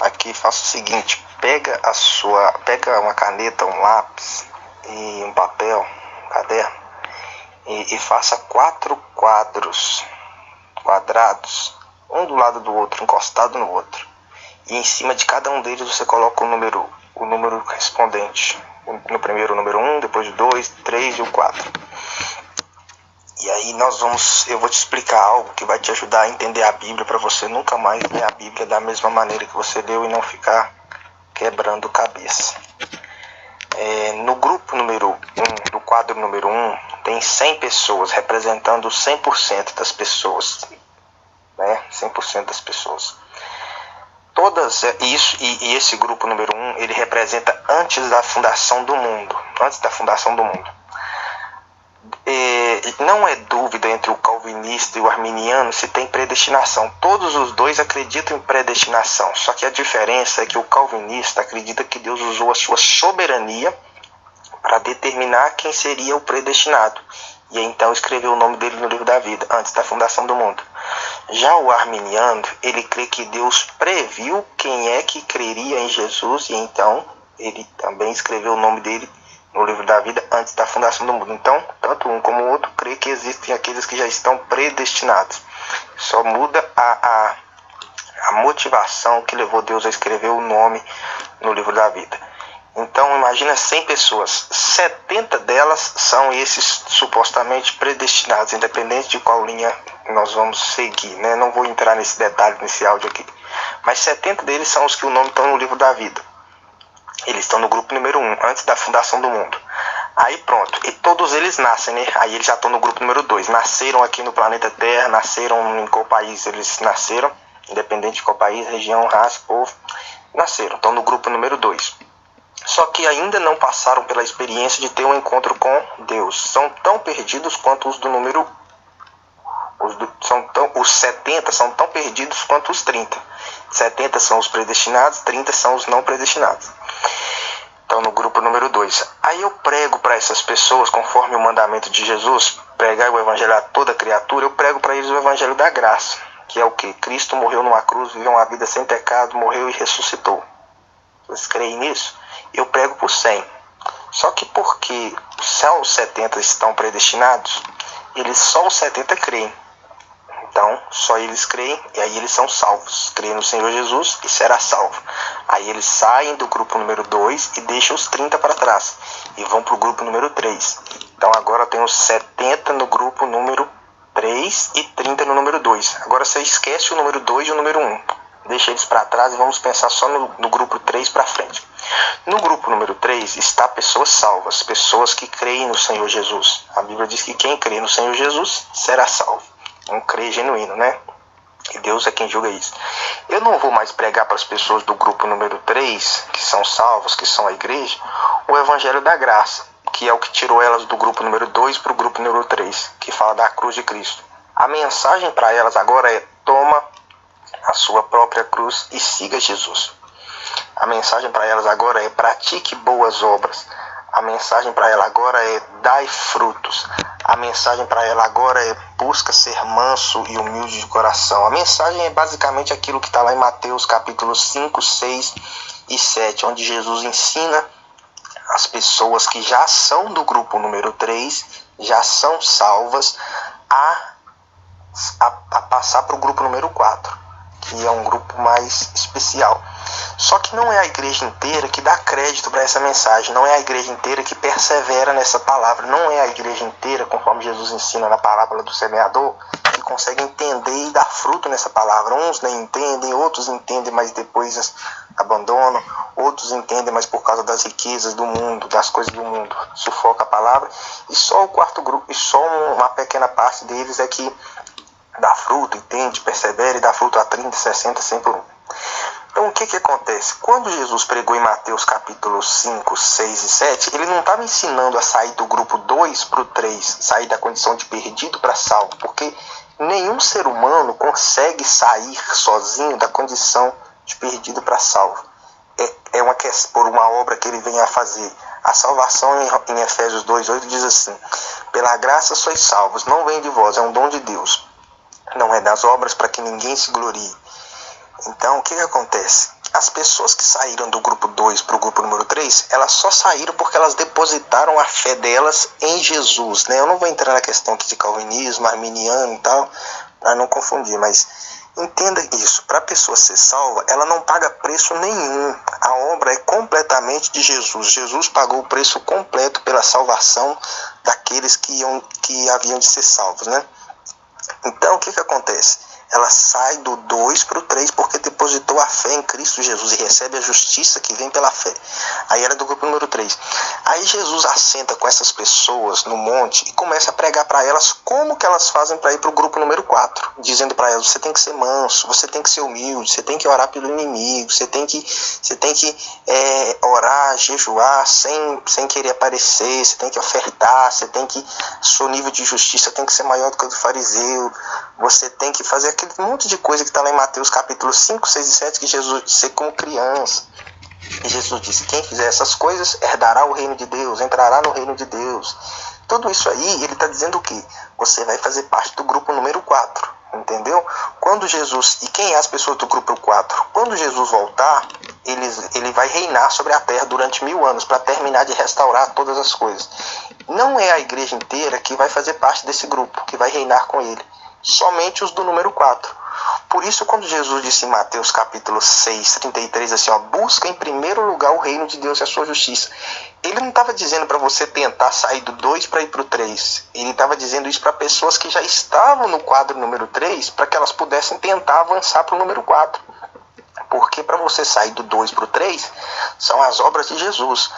aqui, faça o seguinte: pega uma caneta, um lápis e um papel, um caderno, e faça 4 quadrados, um do lado do outro, encostado no outro. E em cima de cada um deles você coloca o número correspondente. No primeiro o número 1, depois o 2, 3 e o 4. E aí eu vou te explicar algo que vai te ajudar a entender a Bíblia, para você nunca mais ler a Bíblia da mesma maneira que você leu e não ficar quebrando cabeça. No grupo número 1, do quadro número 1, tem 100 pessoas, representando 100% das pessoas. 100% das pessoas. Todas isso, e esse grupo número 1, ele representa antes da fundação do mundo. Não é dúvida entre o calvinista e o arminiano se tem predestinação. Todos os dois acreditam em predestinação. Só que a diferença é que o calvinista acredita que Deus usou a sua soberania para determinar quem seria o predestinado. E então escreveu o nome dele no livro da vida, antes da fundação do mundo. Já o arminiano, ele crê que Deus previu quem é que creria em Jesus, e então ele também escreveu o nome dele no livro da vida antes da fundação do mundo. Então, tanto um como o outro crê que existem aqueles que já estão predestinados. Só muda a motivação que levou Deus a escrever o nome no livro da vida. Então, imagina 100 pessoas, 70 delas são esses supostamente predestinados, independente de qual linha nós vamos seguir, né? Não vou entrar nesse detalhe nesse áudio aqui. Mas 70 deles são os que o nome estão no livro da vida. Eles estão no grupo número 1, antes da fundação do mundo. Aí pronto, e todos eles nascem, né? Aí eles já estão no grupo número 2. Nasceram aqui no planeta Terra, nasceram em qual país eles nasceram, independente de qual país, região, raça, povo, nasceram, estão no grupo número 2. Só que ainda não passaram pela experiência de ter um encontro com Deus. São tão perdidos quanto os do número... Os 70 são tão perdidos quanto os 30. 70 são os predestinados, 30 são os não predestinados. Então, no grupo número 2. Aí eu prego para essas pessoas, conforme o mandamento de Jesus, pregar o evangelho a toda criatura, eu prego para eles o evangelho da graça, que é o que? Cristo morreu numa cruz, viveu uma vida sem pecado, morreu e ressuscitou. Vocês creem nisso? Eu prego por 100. Só que porque só os 70 estão predestinados, só os 70 creem. Então, só eles creem e aí eles são salvos. Creem no Senhor Jesus e será salvo. Aí eles saem do grupo número 2 e deixam os 30 para trás. E vão para o grupo número 3. Então, agora tem os 70 no grupo número 3 e 30 no número 2. Agora você esquece o número 2 e o número 1. Deixa eles para trás e vamos pensar só no grupo 3 para frente. No grupo número 3 está pessoas salvas, pessoas que creem no Senhor Jesus. A Bíblia diz que quem crê no Senhor Jesus será salvo. Um crer genuíno, né? E Deus é quem julga isso. Eu não vou mais pregar para as pessoas do grupo número 3, que são salvos, que são a igreja, o evangelho da graça, que é o que tirou elas do grupo número 2 para o grupo número 3, que fala da cruz de Cristo. A mensagem para elas agora é: toma a sua própria cruz e siga Jesus. A mensagem para elas agora é: pratique boas obras. A mensagem para ela agora é: dai frutos. A mensagem para ela agora é: busca ser manso e humilde de coração. A mensagem é basicamente aquilo que está lá em Mateus capítulo 5, 6 e 7, onde Jesus ensina as pessoas que já são do grupo número 3, já são salvas, a passar para o grupo número 4, que é um grupo mais especial. Só que não é a igreja inteira que dá crédito para essa mensagem, não é a igreja inteira que persevera nessa palavra, não é a igreja inteira, conforme Jesus ensina na parábola do semeador, que consegue entender e dar fruto nessa palavra. Uns nem entendem, outros entendem, mas depois abandonam, outros entendem, mas por causa das riquezas do mundo, das coisas do mundo, sufoca a palavra, e só o quarto grupo, e só uma pequena parte deles é que dá fruto, entende, persevera e dá fruto a 30, 60, 100 por 1. Então, o que acontece? Quando Jesus pregou em Mateus capítulo 5, 6 e 7, ele não estava ensinando a sair do grupo 2 para o 3, sair da condição de perdido para salvo, porque nenhum ser humano consegue sair sozinho da condição de perdido para salvo. Por uma obra que ele vem a fazer. A salvação em Efésios 2:8 diz assim: pela graça sois salvos, não vem de vós, é um dom de Deus. Não é das obras para que ninguém se glorie. Então, o que acontece? as pessoas que saíram do grupo 2 para o grupo número 3, elas só saíram porque elas depositaram a fé delas em Jesus, né? Eu não vou entrar na questão aqui de calvinismo, arminiano e tal, para não confundir, mas entenda isso. Para a pessoa ser salva, ela não paga preço nenhum. A obra é completamente de Jesus. Jesus pagou o preço completo pela salvação daqueles que haviam de ser salvos, né? Então, o que acontece? Ela sai do 2 para o 3 porque depositou a fé em Cristo Jesus e recebe a justiça que vem pela fé. Aí era do grupo número 3. Aí Jesus assenta com essas pessoas no monte e começa a pregar para elas como que elas fazem para ir para o grupo número 4. Dizendo para elas, você tem que ser manso, você tem que ser humilde, você tem que orar pelo inimigo, você tem que orar, jejuar sem querer aparecer, você tem que ofertar, você tem que, seu nível de justiça tem que ser maior do que o do fariseu, você tem que fazer aquele monte de coisa que está lá em Mateus capítulo 5, 6 e 7, que Jesus disse como criança. E Jesus disse, quem fizer essas coisas herdará o reino de Deus, entrará no reino de Deus. Tudo isso aí, ele está dizendo o quê? Você vai fazer parte do grupo número 4, entendeu? Quando Jesus, e quem é as pessoas do grupo 4? Quando Jesus voltar, ele vai reinar sobre a terra durante 1000 anos, para terminar de restaurar todas as coisas. Não é a igreja inteira que vai fazer parte desse grupo, que vai reinar com ele. Somente os do número 4. Por isso, quando Jesus disse em Mateus capítulo 6, 33, assim, ó, busca em primeiro lugar o reino de Deus e a sua justiça. Ele não estava dizendo para você tentar sair do 2 para ir para o 3. Ele estava dizendo isso para pessoas que já estavam no quadro número 3, para que elas pudessem tentar avançar para o número 4. Porque para você sair do 2 para o 3, são as obras de Jesus.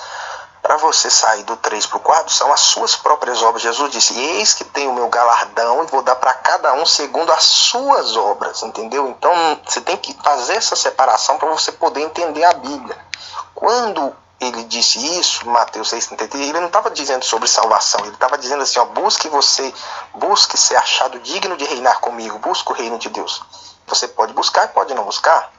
Para você sair do 3 para o 4, são as suas próprias obras. Jesus disse, eis que tenho o meu galardão e vou dar para cada um segundo as suas obras, entendeu? Então, você tem que fazer essa separação para você poder entender a Bíblia. Quando ele disse isso, Mateus 6,33, ele não estava dizendo sobre salvação, ele estava dizendo assim, ó, busque ser achado digno de reinar comigo, busque o reino de Deus. Você pode buscar e pode não buscar.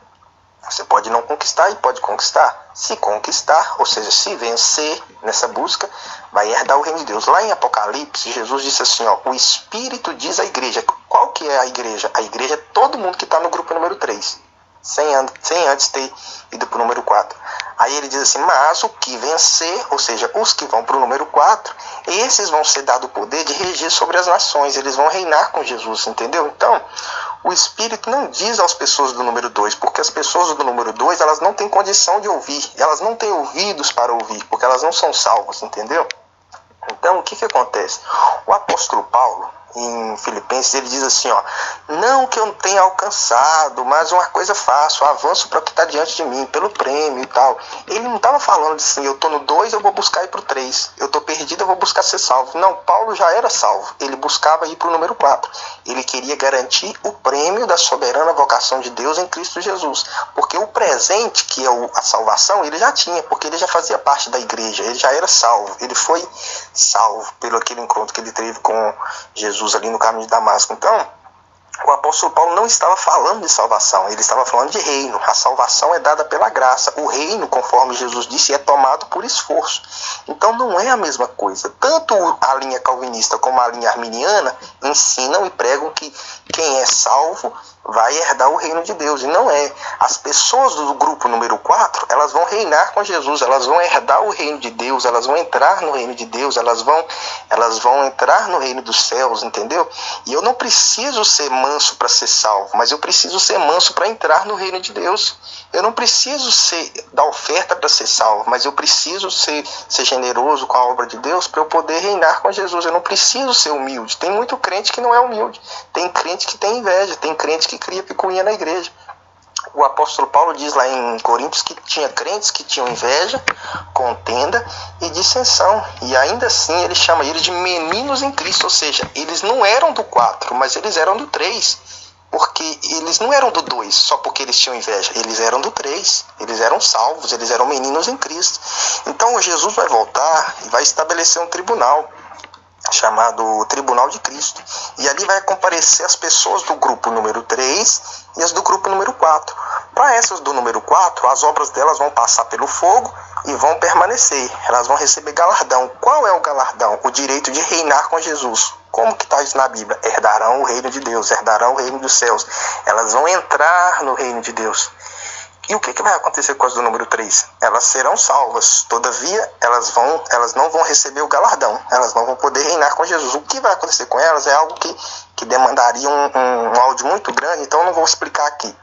Você pode não conquistar e pode conquistar. Se conquistar, ou seja, se vencer nessa busca, vai herdar o reino de Deus. Lá em Apocalipse, Jesus disse assim, ó, o Espírito diz à igreja. Qual que é a igreja? A igreja é todo mundo que está no grupo número 3. Sem antes ter ido para o número 4. Aí ele diz assim, mas o que vencer, ou seja, os que vão para o número 4, esses vão ser dado o poder de reger sobre as nações. Eles vão reinar com Jesus, entendeu? Então, o Espírito não diz às pessoas do número 2, porque as pessoas do número 2, elas não têm condição de ouvir, elas não têm ouvidos para ouvir, porque elas não são salvas, entendeu? Então, o que acontece? O apóstolo Paulo, em Filipenses, ele diz assim, ó, não que eu não tenha alcançado, mas uma coisa faço, avanço para o que está diante de mim, pelo prêmio e tal. Ele não estava falando assim, eu estou no 2, eu vou buscar ir para o 3, eu estou perdido, eu vou buscar ser salvo. Não, Paulo já era salvo, ele buscava ir para o número 4. Ele queria garantir o prêmio da soberana vocação de Deus em Cristo Jesus, porque o presente, que é a salvação, ele já tinha, porque ele já fazia parte da igreja, ele já era salvo, ele foi salvo pelo aquele encontro que ele teve com Jesus ali no caminho de Damasco. Então, o apóstolo Paulo não estava falando de salvação, ele estava falando de reino. A salvação é dada pela graça. O reino, conforme Jesus disse, é tomado por esforço. Então não é a mesma coisa. Tanto a linha calvinista como a linha arminiana ensinam e pregam que quem é salvo vai herdar o reino de Deus. E não é. As pessoas do grupo número 4, elas vão reinar com Jesus, elas vão herdar o reino de Deus, elas vão entrar no reino de Deus, elas vão entrar no reino dos céus, entendeu? E eu não preciso ser manso para ser salvo, mas eu preciso ser manso para entrar no reino de Deus. Eu não preciso dar oferta para ser salvo, mas eu preciso ser generoso com a obra de Deus para eu poder reinar com Jesus. Eu não preciso ser humilde. Tem muito crente que não é humilde. Tem crente que tem inveja, tem crente que cria picuinha na igreja. O apóstolo Paulo diz lá em Coríntios que tinha crentes que tinham inveja, contenda e dissensão. E ainda assim ele chama eles de meninos em Cristo, ou seja, eles não eram do 4, mas eles eram do 3. Porque eles não eram do 2 só porque eles tinham inveja, eles eram do 3, eles eram salvos, eles eram meninos em Cristo. Então Jesus vai voltar e vai estabelecer um tribunal chamado Tribunal de Cristo, e ali vai comparecer as pessoas do grupo número 3 e as do grupo número 4. Para essas do número 4, as obras delas vão passar pelo fogo e vão permanecer, elas vão receber galardão. Qual é o galardão? O direito de reinar com Jesus. Como que está isso na Bíblia? Herdarão o reino de Deus, herdarão o reino dos céus. Elas vão entrar no reino de Deus. E o que vai acontecer com as do número 3? Elas serão salvas, todavia elas não vão receber o galardão, elas não vão poder reinar com Jesus. O que vai acontecer com elas é algo que demandaria um áudio muito grande, então eu não vou explicar aqui.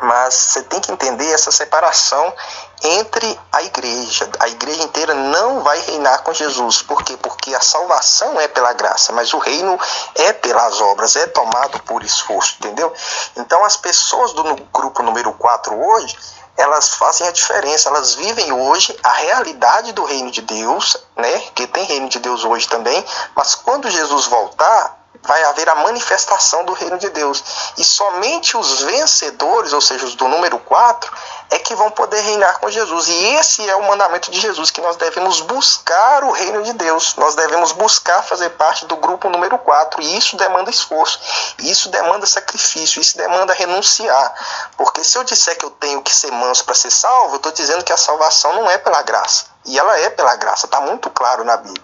Mas você tem que entender essa separação entre a igreja. A igreja inteira não vai reinar com Jesus. Por quê? Porque a salvação é pela graça, mas o reino é pelas obras, é tomado por esforço, entendeu? Então as pessoas do grupo número 4 hoje, elas fazem a diferença, elas vivem hoje a realidade do reino de Deus, né? Que tem reino de Deus hoje também, mas quando Jesus voltar, vai haver a manifestação do reino de Deus. E somente os vencedores, ou seja, os do número 4, é que vão poder reinar com Jesus. E esse é o mandamento de Jesus, que nós devemos buscar o reino de Deus. Nós devemos buscar fazer parte do grupo número 4. E isso demanda esforço. Isso demanda sacrifício. Isso demanda renunciar. Porque se eu disser que eu tenho que ser manso para ser salvo, eu estou dizendo que a salvação não é pela graça. E ela é pela graça, está muito claro na Bíblia.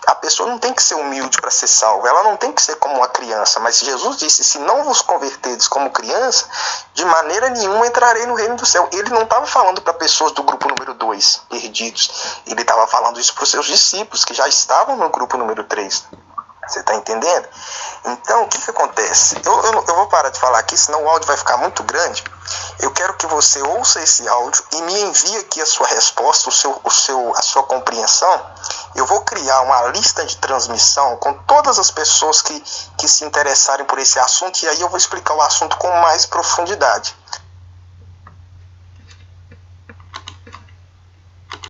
A pessoa não tem que ser humilde para ser salva, ela não tem que ser como uma criança, mas Jesus disse, se não vos converterdes como criança, de maneira nenhuma entrarei no reino do céu. Ele não estava falando para pessoas do grupo número 2, perdidos, ele estava falando isso para os seus discípulos, que já estavam no grupo número 3. Você está entendendo? Então, o que acontece? Eu vou parar de falar aqui, senão o áudio vai ficar muito grande. Eu quero que você ouça esse áudio e me envie aqui a sua resposta, a sua compreensão. Eu vou criar uma lista de transmissão com todas as pessoas que se interessarem por esse assunto, e aí eu vou explicar o assunto com mais profundidade.